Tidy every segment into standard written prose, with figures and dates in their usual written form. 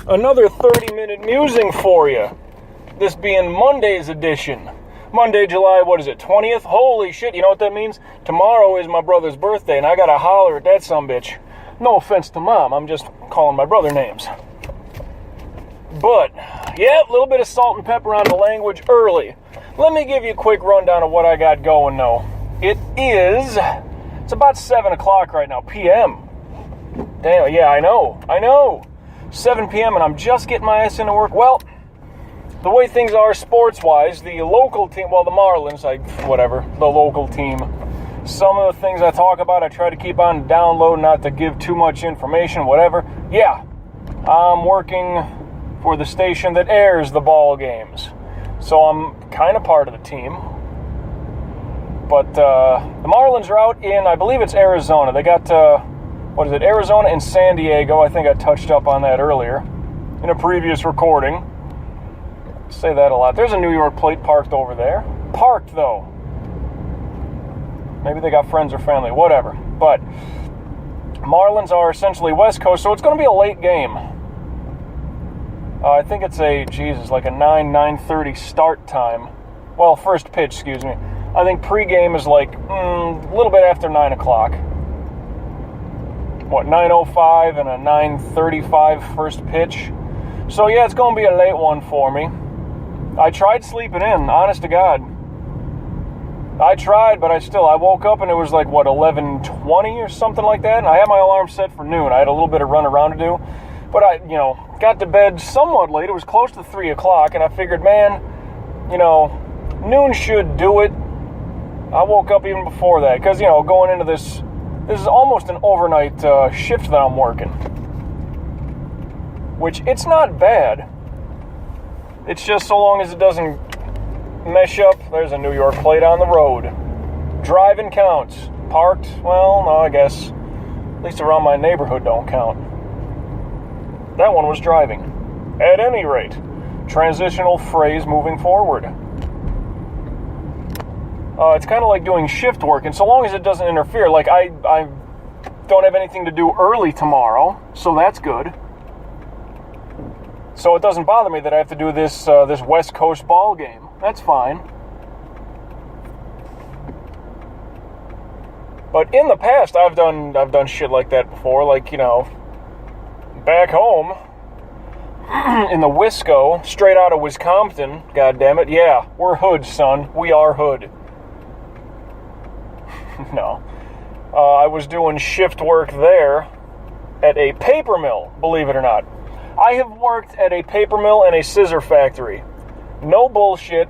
Another 30-minute musing for you. This being Monday's edition. Monday, July, 20th? Holy shit, you know what that means? Tomorrow is my brother's birthday, and I gotta holler at that sumbitch. No offense to Mom, I'm just calling my brother names. But, yeah, a little bit of salt and pepper on the language early. Let me give you a quick rundown of what I got going, though. It's about 7 o'clock right now, p.m. Damn, yeah, I know. 7 p.m. and I'm just getting my ass into work. Well, the way things are sports-wise, the local team, the Marlins, the local team. Some of the things I talk about, I try to keep on download, not to give too much information, whatever. Yeah, I'm working for the station that airs the ball games. So I'm kind of part of the team. But the Marlins are out in, I believe it's Arizona. They got, Arizona and San Diego. I think I touched up on that earlier in a previous recording. I say that a lot. There's a New York plate parked over there. Parked, though. Maybe they got friends or family, whatever. But Marlins are essentially West Coast, so it's going to be a late game. I think it's like a 9:30 start time. Well, first pitch, excuse me. I think pregame is like a little bit after 9 o'clock. 9:05 and a 9:35 first pitch. So, yeah, it's going to be a late one for me. I tried sleeping in, honest to God. I tried, but I woke up and it was like, 11:20 or something like that? And I had my alarm set for noon. I had a little bit of run around to do. But I, got to bed somewhat late. It was close to 3 o'clock, and I figured, man, noon should do it. I woke up even before that, because, going into this is almost an overnight shift that I'm working. Which, it's not bad. It's just so long as it doesn't mesh up. There's a New York plate on the road. Driving counts. Parked, well, no, I guess. At least around my neighborhood don't count. That one was driving. At any rate, transitional phrase moving forward. It's kind of like doing shift work, and so long as it doesn't interfere, like I don't have anything to do early tomorrow, so that's good. So it doesn't bother me that I have to do this West Coast ball game. That's fine. But in the past, I've done shit like that before, like, back home in the Wisco, straight out of Wisconsin, goddammit. Yeah, we're hood, son. We are hood. No. I was doing shift work there at a paper mill, believe it or not. I have worked at a paper mill and a scissor factory. No bullshit.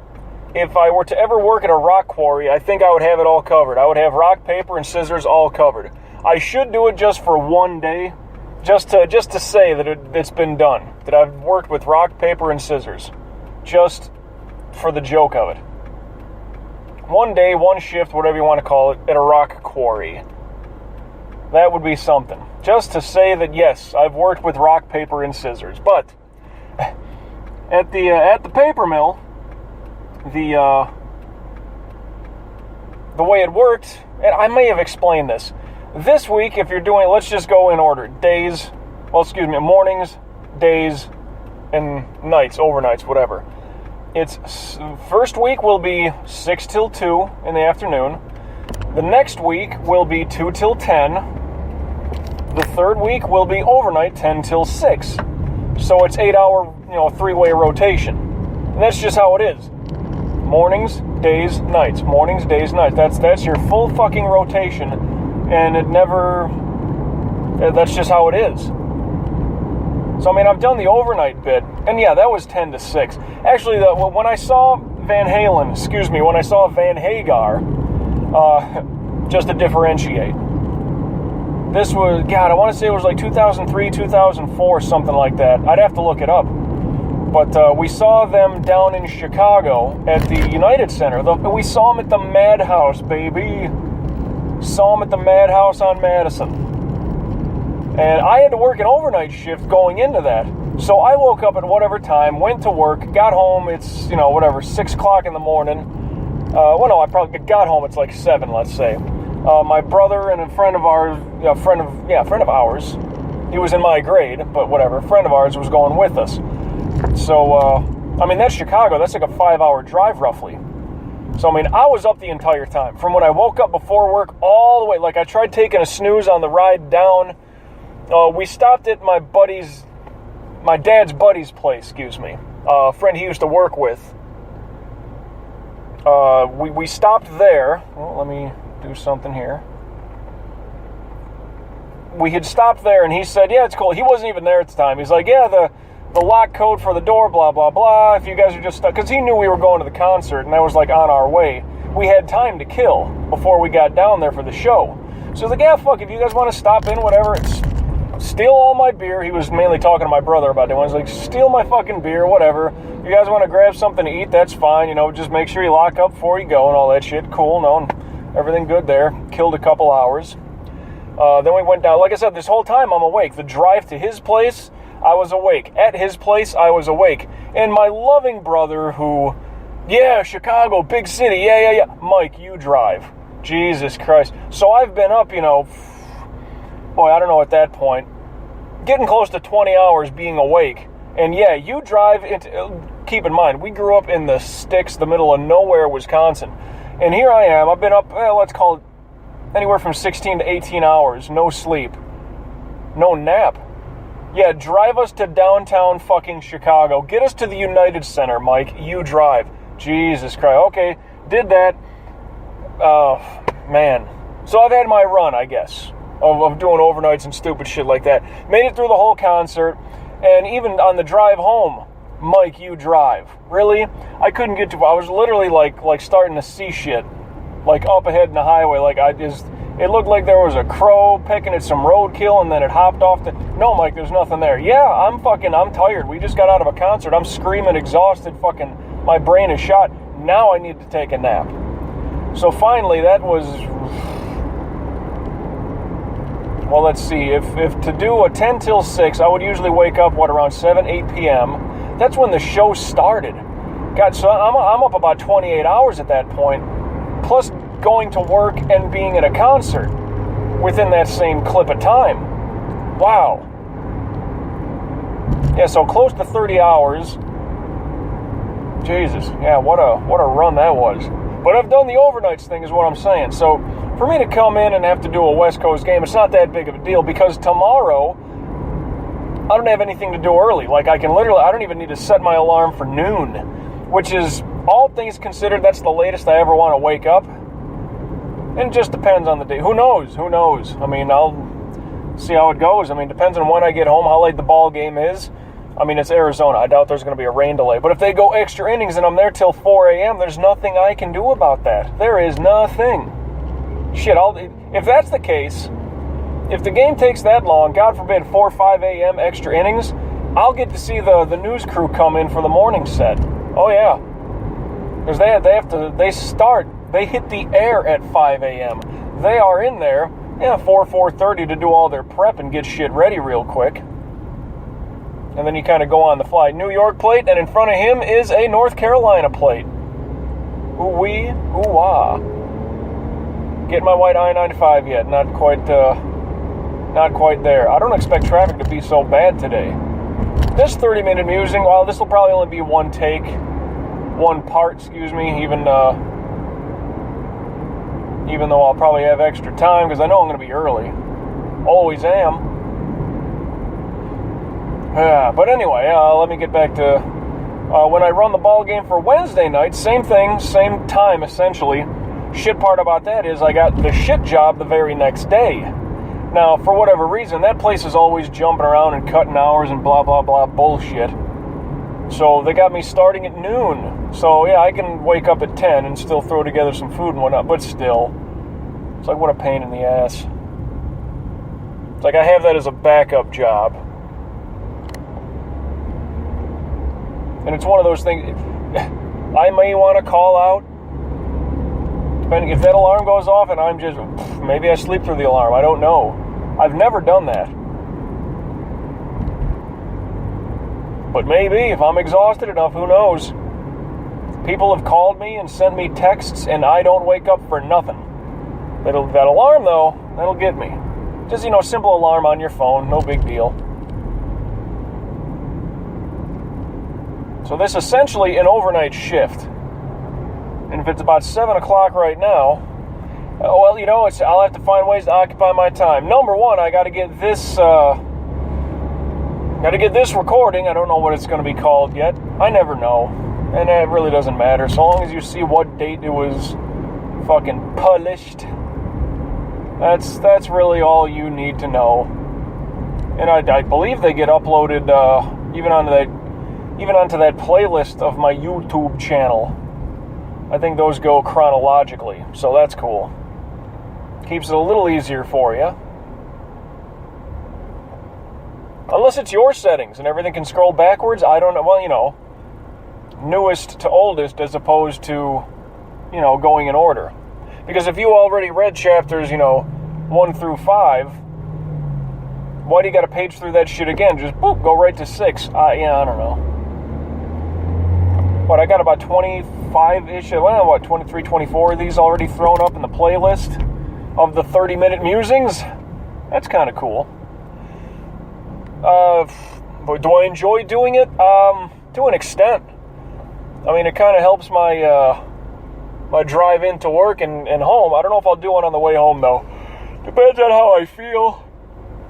If I were to ever work at a rock quarry, I think I would have it all covered. I would have rock, paper, and scissors all covered. I should do it just for one day, just to say that it's been done, that I've worked with rock, paper, and scissors, just for the joke of it. One day, one shift, whatever you want to call it, at a rock quarry. That would be something. Just to say that, yes, I've worked with rock, paper, and scissors. But at the paper mill, the way it worked, and I may have explained this. This week, if you're doing, let's just go in order. Mornings, days, and nights, overnights, whatever. It's first week will be 6 till 2 in the afternoon. The next week will be 2 till 10. The third week will be overnight 10 till 6. So it's 8-hour, three-way rotation. And that's just how it is. Mornings, days, nights. Mornings, days, nights. That's your full fucking rotation. And that's just how it is. So, I've done the overnight bit, and yeah, that was 10 to 6. Actually, when I saw Van Hagar, just to differentiate, this was, I want to say it was like 2003, 2004, something like that. I'd have to look it up. But we saw them down in Chicago at the United Center. We saw them at the Madhouse, baby. Saw them at the Madhouse on Madison. And I had to work an overnight shift going into that. So I woke up at whatever time, went to work, got home, it's, 6 o'clock in the morning. I probably got home, it's like 7, let's say. My brother and a friend of ours He was in my grade, but whatever. A friend of ours was going with us. So, I mean, that's Chicago. That's like a 5-hour drive, roughly. So, I mean, I was up the entire time. From when I woke up before work all the way. Like, I tried taking a snooze on the ride down. We stopped at my dad's buddy's place, a friend he used to work with. We stopped there. Well, let me do something here. We had stopped there, and he said, yeah, it's cool. He wasn't even there at the time. He's like, yeah, the lock code for the door, blah, blah, blah. If you guys are just stuck, because he knew we were going to the concert, and that was like on our way. We had time to kill before we got down there for the show. So he's like, yeah, fuck, if you guys want to stop in, whatever, steal all my beer. He was mainly talking to my brother about that one. He's like, steal my fucking beer, whatever. If you guys want to grab something to eat, that's fine. You know, just make sure you lock up before you go and all that shit. Cool, no, everything good there. Killed a couple hours. Then we went down. Like I said, this whole time I'm awake. The drive to his place, I was awake. At his place, I was awake. And my loving brother who, yeah, Chicago, big city, yeah. Mike, you drive. Jesus Christ. So I've been up, boy, I don't know at that point, getting close to 20 hours being awake. And yeah, you drive keep in mind, we grew up in the sticks, the middle of nowhere, Wisconsin. And here I am. I've been up, let's call it, anywhere from 16 to 18 hours, no sleep, no nap. Yeah, drive us to downtown fucking Chicago. Get us to the United Center, Mike. You drive. Jesus Christ. Okay, did that. Man. So I've had my run, I guess, of doing overnights and stupid shit like that. Made it through the whole concert, and even on the drive home, Mike, you drive. Really? I couldn't get to, I was literally like starting to see shit. Like up ahead in the highway, it looked like there was a crow pecking at some roadkill and then it hopped off no, Mike, there's nothing there. Yeah, I'm tired. We just got out of a concert. I'm screaming, exhausted, my brain is shot. Now I need to take a nap. So finally, that was, well, let's see, if to do a 10 till 6, I would usually wake up, around 7, 8 p.m. That's when the show started. God, so I'm up about 28 hours at that point. Plus going to work and being at a concert within that same clip of time. Wow. Yeah, so close to 30 hours. Jesus, yeah, what a run that was. But I've done the overnights thing is what I'm saying. So for me to come in and have to do a West Coast game, it's not that big of a deal because tomorrow I don't have anything to do early. Like I don't even need to set my alarm for noon, which is, all things considered, that's the latest I ever want to wake up. And it just depends on the day. Who knows? I mean, I'll see how it goes. I mean, depends on when I get home, how late the ball game is. I mean, it's Arizona. I doubt there's going to be a rain delay. But if they go extra innings and I'm there till 4 a.m., there's nothing I can do about that. There is nothing. Shit, if that's the case, if the game takes that long, God forbid, 4 or 5 a.m. extra innings, I'll get to see the news crew come in for the morning set. Oh, yeah. Because they hit the air at 5 a.m. They are in there, 4:30 to do all their prep and get shit ready real quick. And then you kind of go on the fly. New York plate, and in front of him is a North Carolina plate. Ooh-wee, ooh-wah. Getting my white I-95 yet. Not quite there. I don't expect traffic to be so bad today. This 30-minute musing, well, this will probably only be one part, even though I'll probably have extra time because I know I'm going to be early. Always am. But anyway, let me get back to when I run the ball game for Wednesday night. Same thing, same time essentially. Shit part about that is I got the shit job the very next day. Now, for whatever reason, that place is always jumping around and cutting hours and blah, blah, blah bullshit. So they got me starting at noon. So, yeah, I can wake up at 10 and still throw together some food and whatnot. But still, it's like, what a pain in the ass. It's like I have that as a backup job. And it's one of those things, I may want to call out. Depending if that alarm goes off and I'm just, maybe I sleep through the alarm. I don't know. I've never done that. But maybe, if I'm exhausted enough, who knows? People have called me and sent me texts, and I don't wake up for nothing. That alarm, though, that'll get me. Just, simple alarm on your phone, no big deal. So this is essentially an overnight shift. And if it's about 7 o'clock right now, well, I'll have to find ways to occupy my time. Number one, I got to get this recording. I don't know what it's going to be called yet. I never know. And it really doesn't matter. So long as you see what date it was fucking published, that's really all you need to know. And I believe they get uploaded even onto that playlist of my YouTube channel. I think those go chronologically, so that's cool. Keeps it a little easier for you. Unless it's your settings and everything can scroll backwards, I don't know. Well, newest to oldest as opposed to, going in order. Because if you already read chapters, 1 through 5, why do you got to page through that shit again? Just, boop, go right to 6. I don't know. What, I got about 25-ish, 23, 24 of these already thrown up in the playlist of the 30-minute musings? That's kind of cool. But do I enjoy doing it? To an extent. I mean, it kind of helps my drive into work and home. I don't know if I'll do one on the way home, though. Depends on how I feel.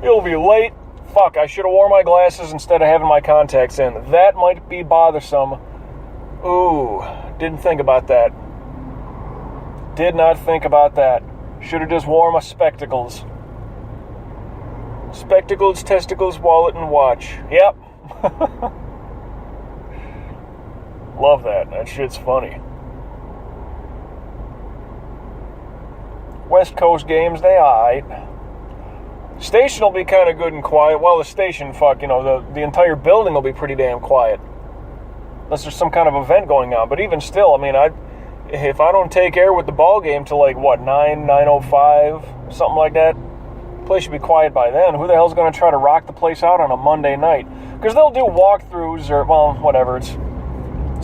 It'll be late. Fuck, I should have worn my glasses instead of having my contacts in. That might be bothersome. Ooh, didn't think about that. Did not think about that. Should have just worn my spectacles. Spectacles, testicles, wallet, and watch. Yep. Love that. That shit's funny. West Coast games, they aight. Station will be kind of good and quiet. Well, the station, the entire building will be pretty damn quiet. Unless there's some kind of event going on. But even still, if I don't take air with the ball game till 9:05, something like that, the place should be quiet by then. Who the hell's going to try to rock the place out on a Monday night? Because they'll do walkthroughs or, whatever. It's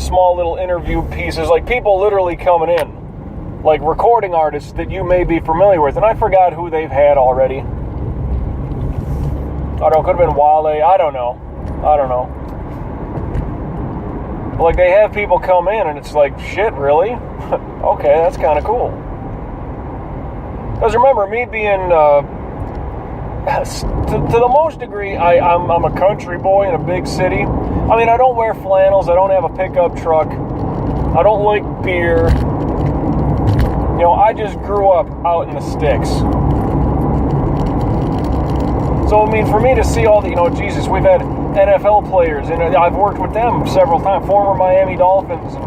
small little interview pieces, people literally coming in. Recording artists that you may be familiar with. And I forgot who they've had already. I don't know, could have been Wale. I don't know. They have people come in and it's shit, really? Okay, that's kind of cool. Because remember, me being, to the most degree, I'm a country boy in a big city. I don't wear flannels, I don't have a pickup truck, I don't like beer. I just grew up out in the sticks. So, for me to see all the, Jesus, we've had NFL players, and I've worked with them several times, former Miami Dolphins,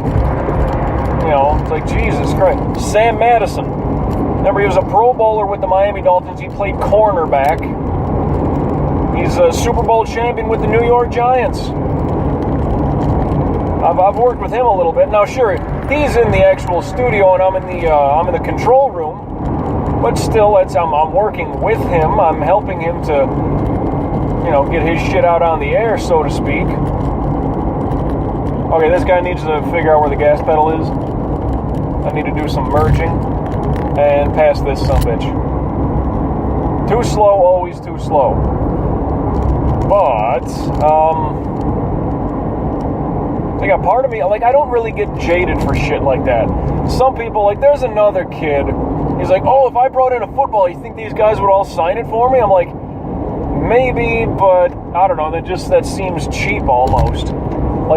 it's Jesus Christ. Sam Madison. Remember, he was a Pro Bowler with the Miami Dolphins. He played cornerback. He's a Super Bowl champion with the New York Giants. I've worked with him a little bit. Now, sure, he's in the actual studio, and I'm in the control room. But still, I'm working with him. I'm helping him to, get his shit out on the air, so to speak. Okay, this guy needs to figure out where the gas pedal is. I need to do some merging and pass this sumbitch. Too slow, always too slow. But, I got part of me, I don't really get jaded for shit like that. Some people, there's another kid, he's oh, if I brought in a football, you think these guys would all sign it for me? I'm maybe, but I don't know, that seems cheap almost.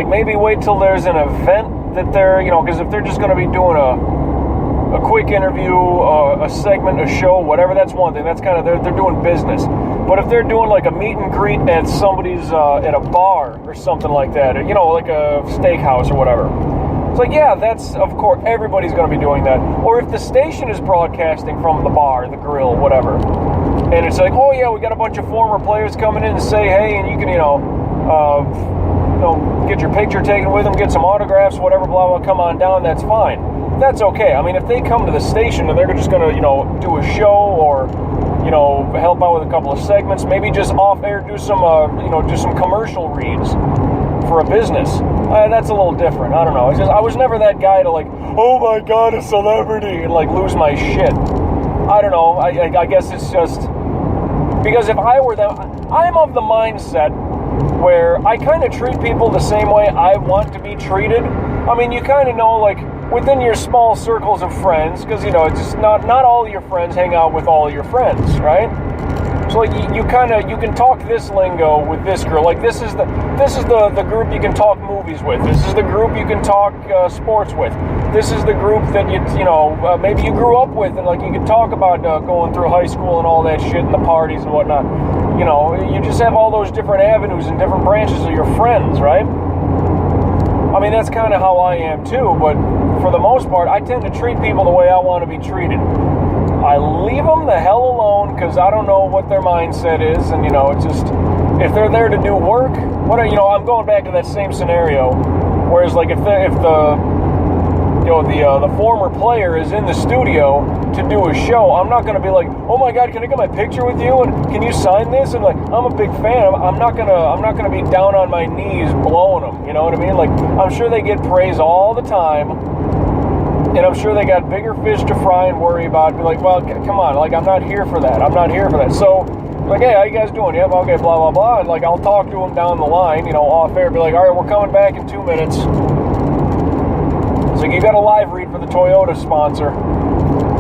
Maybe wait till there's an event that they're, because if they're just going to be doing a quick interview, a segment, a show, whatever, that's one thing. That's kind of, they're doing business. But if they're doing a meet and greet at somebody's, at a bar or something like that, or, like a steakhouse or whatever. It's yeah, that's, of course, everybody's going to be doing that. Or if the station is broadcasting from the bar, the grill, whatever, and it's oh yeah, we got a bunch of former players coming in and say hey, and you can, get your picture taken with them, get some autographs, whatever, blah, blah, come on down, that's fine. That's okay. If they come to the station and they're just going to, do a show or, help out with a couple of segments, maybe just off air, do some, do some commercial reads for a business. That's a little different. I don't know. I was never that guy to oh my God, a celebrity, and lose my shit. I don't know. I guess it's just, Because if I were them, I'm of the mindset where I kind of treat people the same way I want to be treated. I mean, you kind of know, like, within your small circles of friends, because, you know, it's just not all your friends hang out with all your friends, right? So, like, you can talk this lingo with this girl. Like, this is the group you can talk movies with. This is the group you can talk sports with. This is the group that maybe you grew up with, and, like, you can talk about going through high school and all that shit and the parties and whatnot. You know, you just have all those different avenues and different branches of your friends, right? I mean, that's kind of how I am too, but for the most part, I tend to treat people the way I want to be treated. I leave them the hell alone because I don't know what their mindset is, and, you know, it's just, if they're there to do work, I'm going back to that same scenario, whereas, like, if the former player is in the studio to do a show, I'm not going to be like, oh my God, can I get my picture with you? And can you sign this? And, like, I'm a big fan. I'm not gonna be down on my knees blowing them. You know what I mean? Like, I'm sure they get praise all the time, and I'm sure they got bigger fish to fry and worry about. Be like, well, come on, like, I'm not here for that. So, like, hey, how you guys doing? Yep, okay, blah blah blah. And, like, I'll talk to them down the line, you know, off air. Be like, all right, we're coming back in 2 minutes. So you got a live read for the Toyota sponsor.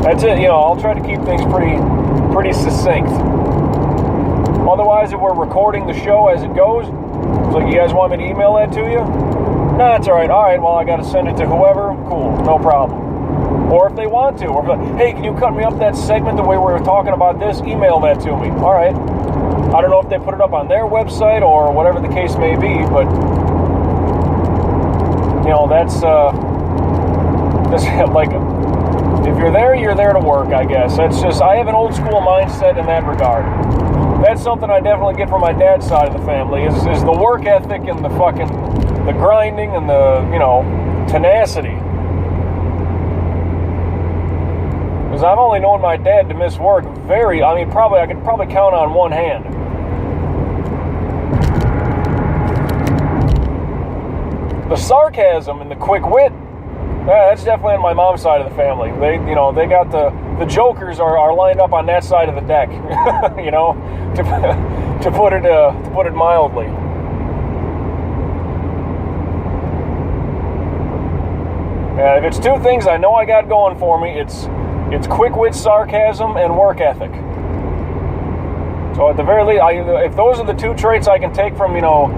That's it. You know, I'll try to keep things pretty succinct. Otherwise, if we're recording the show as it goes, it's like, you guys want me to email that to you? Nah, it's all right. All right, well, I got to send it to whoever. Cool, no problem. Or if they want to, or if, like, hey, can you cut me up that segment the way we were talking about this? Email that to me. All right. I don't know if they put it up on their website or whatever the case may be, but, you know, that's like, if you're there to work, I guess. That's just, I have an old school mindset in that regard. That's something I definitely get from my dad's side of the family, is the work ethic and the grinding and the, you know, tenacity. Because I've only known my dad to miss work I could probably count on one hand. The sarcasm and the quick wit, that's definitely on my mom's side of the family. They got the jokers are lined up on that side of the deck, you know, to put it mildly. If it's two things I know I got going for me, it's quick wit, sarcasm, and work ethic. So at the very least, if those are the two traits I can take from, you know,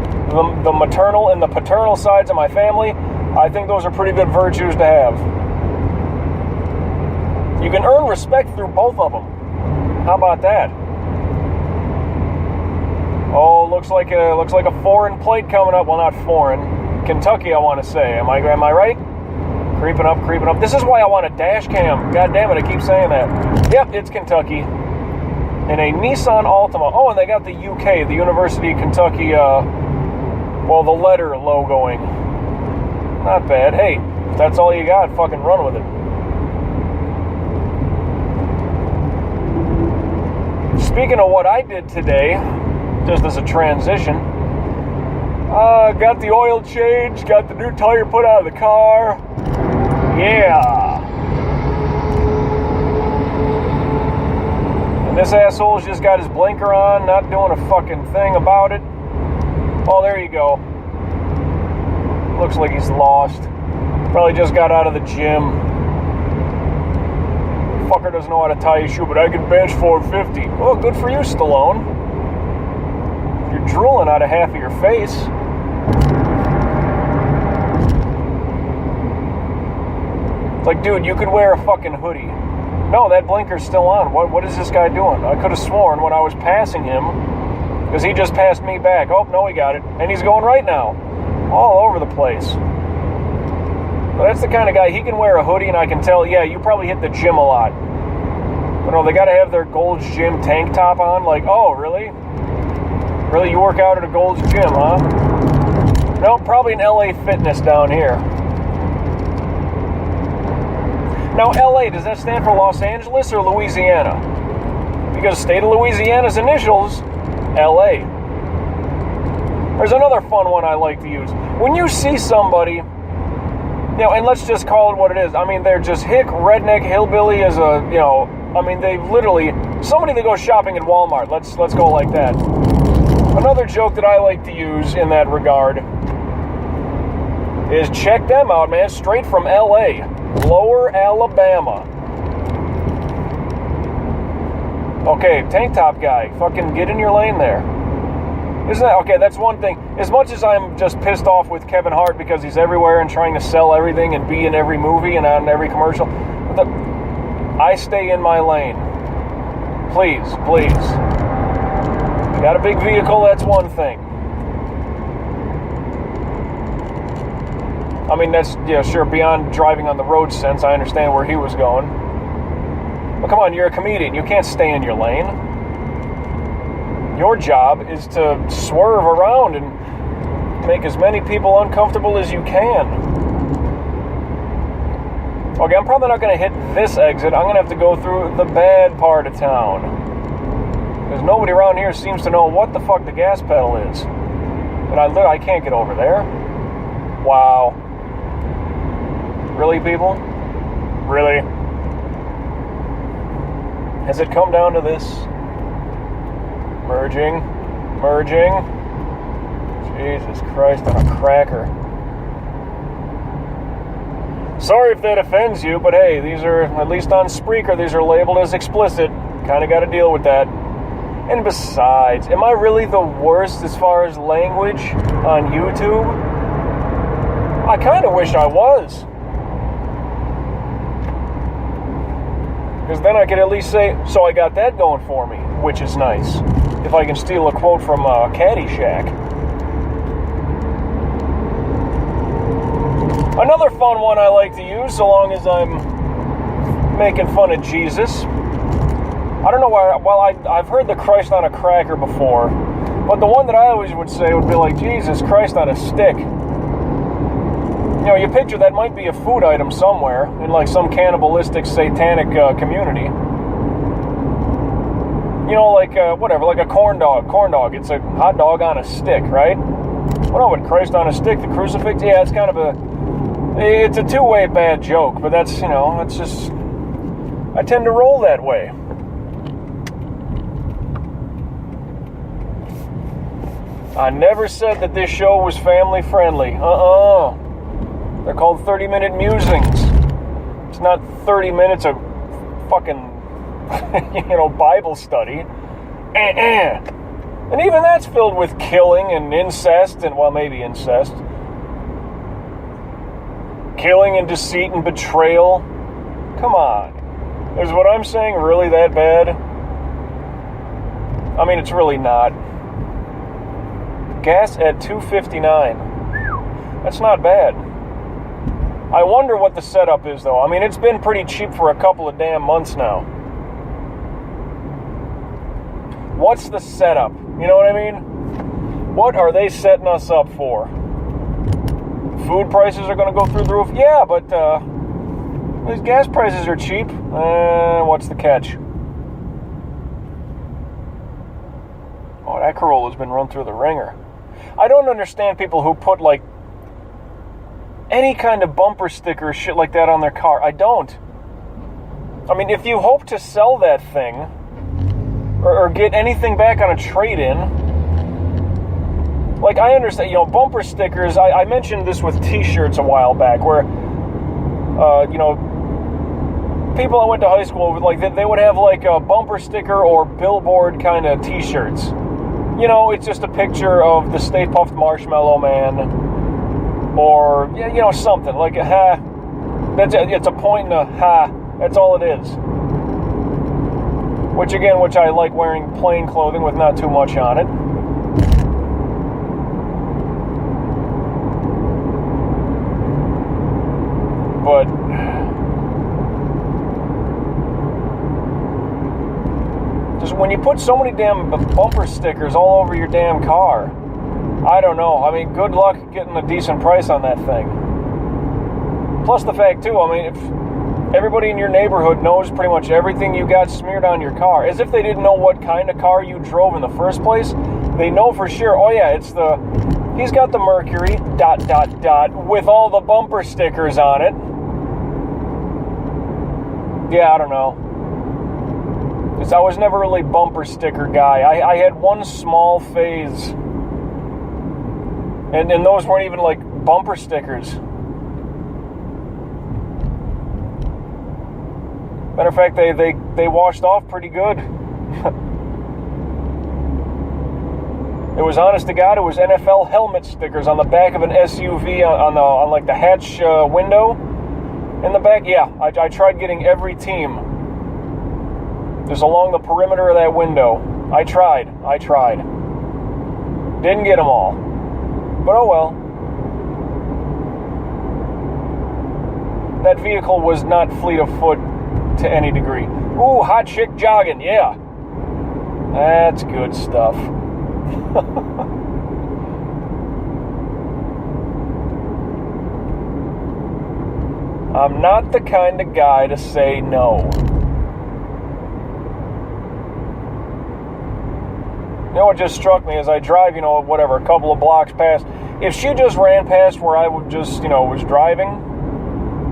the maternal and the paternal sides of my family, I think those are pretty good virtues to have. You can earn respect through both of them. How about that? Oh, looks like a foreign plate coming up. Well, not foreign, Kentucky, I want to say. Am I right? Creeping up. This is why I want a dash cam. God damn it, I keep saying that. Yep, it's Kentucky. In a Nissan Altima. Oh, and they got the UK, the University of Kentucky, the letter logoing. Not bad. Hey, if that's all you got, fucking run with it. Speaking of what I did today, just as a transition, got the oil change, got the new tire put out of the car. Yeah. And this asshole's just got his blinker on, not doing a fucking thing about it. Oh, there you go. Looks like he's lost. Probably just got out of the gym. Fucker doesn't know how to tie his shoe, but I can bench 450. Oh, good for you, Stallone. You're drooling out of half of your face. It's like, dude, you could wear a fucking hoodie. No, that blinker's still on. What is this guy doing? I could have sworn when I was passing him, because he just passed me back. Oh, no, he got it. And he's going right now. All over the place. But that's the kind of guy, he can wear a hoodie and I can tell, yeah, you probably hit the gym a lot. But no, they got to have their Gold's Gym tank top on. Like, oh, really? Really, you work out at a Gold's Gym, huh? No, probably an LA Fitness down here. Now, LA, does that stand for Los Angeles or Louisiana? Because state of Louisiana's initials, LA. There's another fun one I like to use. When you see somebody and let's just call it what it is. I mean, they're just hick, redneck, hillbilly as a, I mean, they literally, somebody that goes shopping at Walmart. Let's go like that. Another joke that I like to use in that regard is check them out, man. Straight from LA, Lower Alabama. Okay, tank top guy, fucking get in your lane there. Isn't that, okay, that's one thing. As much as I'm just pissed off with Kevin Hart because he's everywhere and trying to sell everything and be in every movie and on every commercial, I stay in my lane. Please, please. You got a big vehicle, that's one thing. I mean, that's, yeah, sure, beyond driving on the road sense, I understand where he was going. But come on, you're a comedian. You can't stay in your lane. Your job is to swerve around and make as many people uncomfortable as you can. Okay, I'm probably not going to hit this exit. I'm going to have to go through the bad part of town. Because nobody around here seems to know what the fuck the gas pedal is. And I can't get over there. Wow. Really, people? Really? Has it come down to this? Merging. Jesus Christ on a cracker. Sorry if that offends you, but hey, these are, at least on Spreaker, these are labeled as explicit. Kind of got to deal with that. And besides, am I really the worst as far as language on YouTube? I kind of wish I was. Because then I could at least say, so I got that going for me, which is nice. If I can steal a quote from Caddyshack. Another fun one I like to use, so long as I'm making fun of Jesus. I don't know why, well, I've heard the Christ on a cracker before, but the one that I always would say would be like, Jesus Christ on a stick. You picture that might be a food item somewhere in like some cannibalistic satanic community. Like whatever, like a corn dog. It's a hot dog on a stick, right? Well, no, but Christ on a stick, the crucifix, yeah, it's kind of it's a two-way bad joke, but that's, it's just, I tend to roll that way. I never said that this show was family friendly. They're called 30-minute musings. It's not 30 minutes of fucking, Bible study. And even that's filled with killing and incest and, well, maybe incest. Killing and deceit and betrayal. Come on. Is what I'm saying really that bad? I mean, it's really not. Gas at $2.59. That's not bad. I wonder what the setup is, though. I mean, it's been pretty cheap for a couple of damn months now. What's the setup? You know what I mean? What are they setting us up for? Food prices are going to go through the roof? Yeah, but these gas prices are cheap. What's the catch? Oh, that Corolla's been run through the ringer. I don't understand people who put, like, any kind of bumper sticker shit like that on their car. I don't. I mean, if you hope to sell that thing or get anything back on a trade-in, like, I understand, bumper stickers, I mentioned this with t-shirts a while back where, people I went to high school with, like, they would have, like, a bumper sticker or billboard kind of t-shirts. It's just a picture of the Stay Puft Marshmallow Man. Or, something like a ha. It's a point and a ha. That's all it is. Which I like wearing plain clothing with not too much on it. But just when you put so many damn bumper stickers all over your damn car, I don't know. I mean, good luck getting a decent price on that thing. Plus the fact, too, I mean, if everybody in your neighborhood knows pretty much everything you got smeared on your car, as if they didn't know what kind of car you drove in the first place, they know for sure, oh yeah, it's the He's got the Mercury, ... with all the bumper stickers on it. Yeah, I don't know. Because I was never really a bumper sticker guy. I had one small phase. And those weren't even like bumper stickers. Matter of fact, they washed off pretty good. It was, honest to God, it was NFL helmet stickers on the back of an SUV on like the hatch window in the back. Yeah, I tried getting every team just along the perimeter of that window. I tried. Didn't get them all. But oh well. That vehicle was not fleet of foot to any degree. Ooh, hot chick jogging, yeah. That's good stuff. I'm not the kind of guy to say no. You know what just struck me as I drive, a couple of blocks past. If she just ran past where I would just, was driving,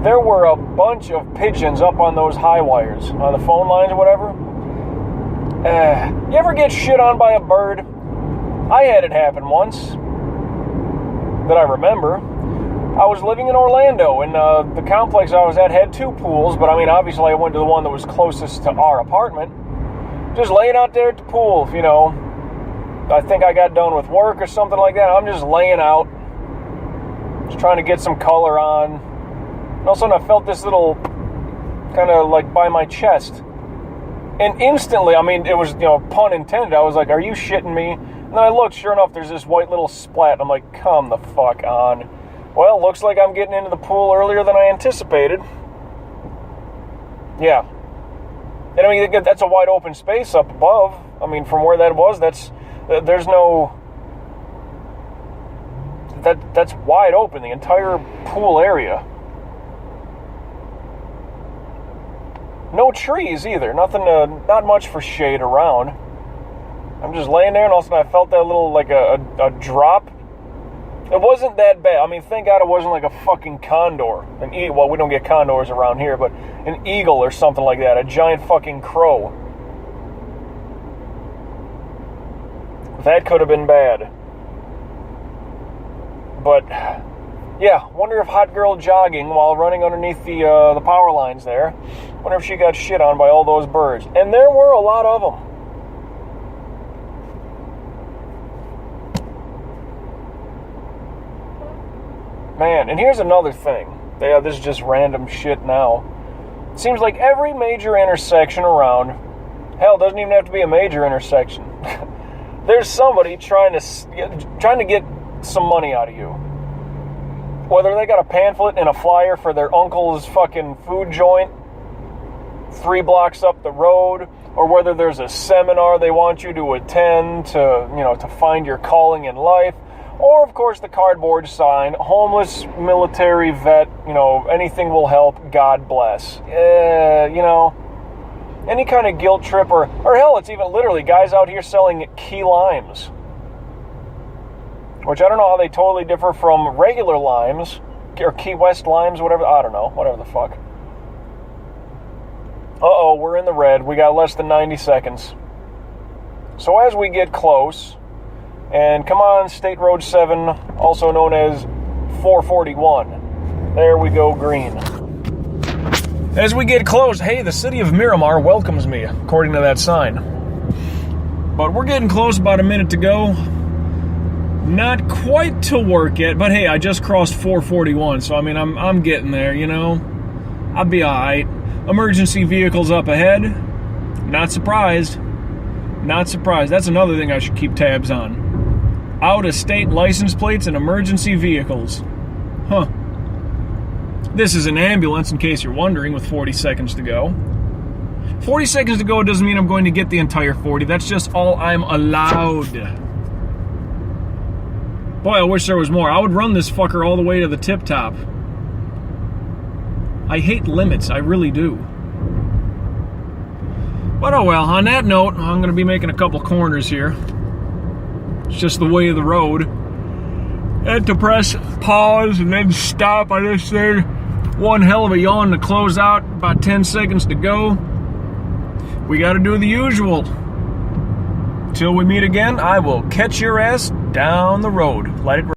there were a bunch of pigeons up on those high wires, on the phone lines or whatever. You ever get shit on by a bird? I had it happen once, that I remember. I was living in Orlando, and the complex I was at had two pools, but obviously I went to the one that was closest to our apartment. Just laying out there at the pool, I think I got done with work or something like that. I'm just laying out, just trying to get some color on. And all of a sudden I felt this little, kind of like by my chest. And instantly, it was, pun intended, I was like, are you shitting me? And then I looked, sure enough, there's this white little splat. I'm like, come the fuck on. Well, looks like I'm getting into the pool earlier than I anticipated. Yeah. And that's a wide open space up above. From where that was, there's no... That's wide open, the entire pool area. No trees either. Nothing, not much for shade around. I'm just laying there, and all of a sudden I felt that little, like a drop. It wasn't that bad. Thank God it wasn't like a fucking condor. Well, we don't get condors around here, but an eagle or something like that. A giant fucking crow. That could have been bad. But, yeah, wonder if hot girl jogging while running underneath the power lines there, wonder if she got shit on by all those birds. And there were a lot of them. Man, and here's another thing. Yeah, this is just random shit now. It seems like every major intersection around, hell, it doesn't even have to be a major intersection. There's somebody trying to get some money out of you. Whether they got a pamphlet and a flyer for their uncle's fucking food joint 3 blocks up the road, or whether there's a seminar they want you to attend to find your calling in life. Or, of course, the cardboard sign, homeless military vet, anything will help, God bless. Any kind of guilt trip, or hell, it's even literally guys out here selling key limes. Which I don't know how they totally differ from regular limes, or Key West limes, whatever, I don't know, whatever the fuck. Uh-oh, we're in the red, we got less than 90 seconds. So as we get close... And come on, State Road 7, also known as 441. There we go, green. As we get close, hey, the city of Miramar welcomes me, according to that sign. But we're getting close, about a minute to go. Not quite to work yet, but hey, I just crossed 441, so I'm getting there, I'll be alright. Emergency vehicles up ahead. Not surprised. That's another thing I should keep tabs on. Out-of-state license plates and emergency vehicles. Huh. This is an ambulance, in case you're wondering, with 40 seconds to go. 40 seconds to go doesn't mean I'm going to get the entire 40. That's just all I'm allowed. Boy, I wish there was more. I would run this fucker all the way to the tip top. I hate limits. I really do. But oh well, on that note, I'm going to be making a couple corners here. It's just the way of the road. Had to press pause and then stop on this thing. One hell of a yawn to close out. About 10 seconds to go. We got to do the usual. Till we meet again, I will catch your ass down the road. Let it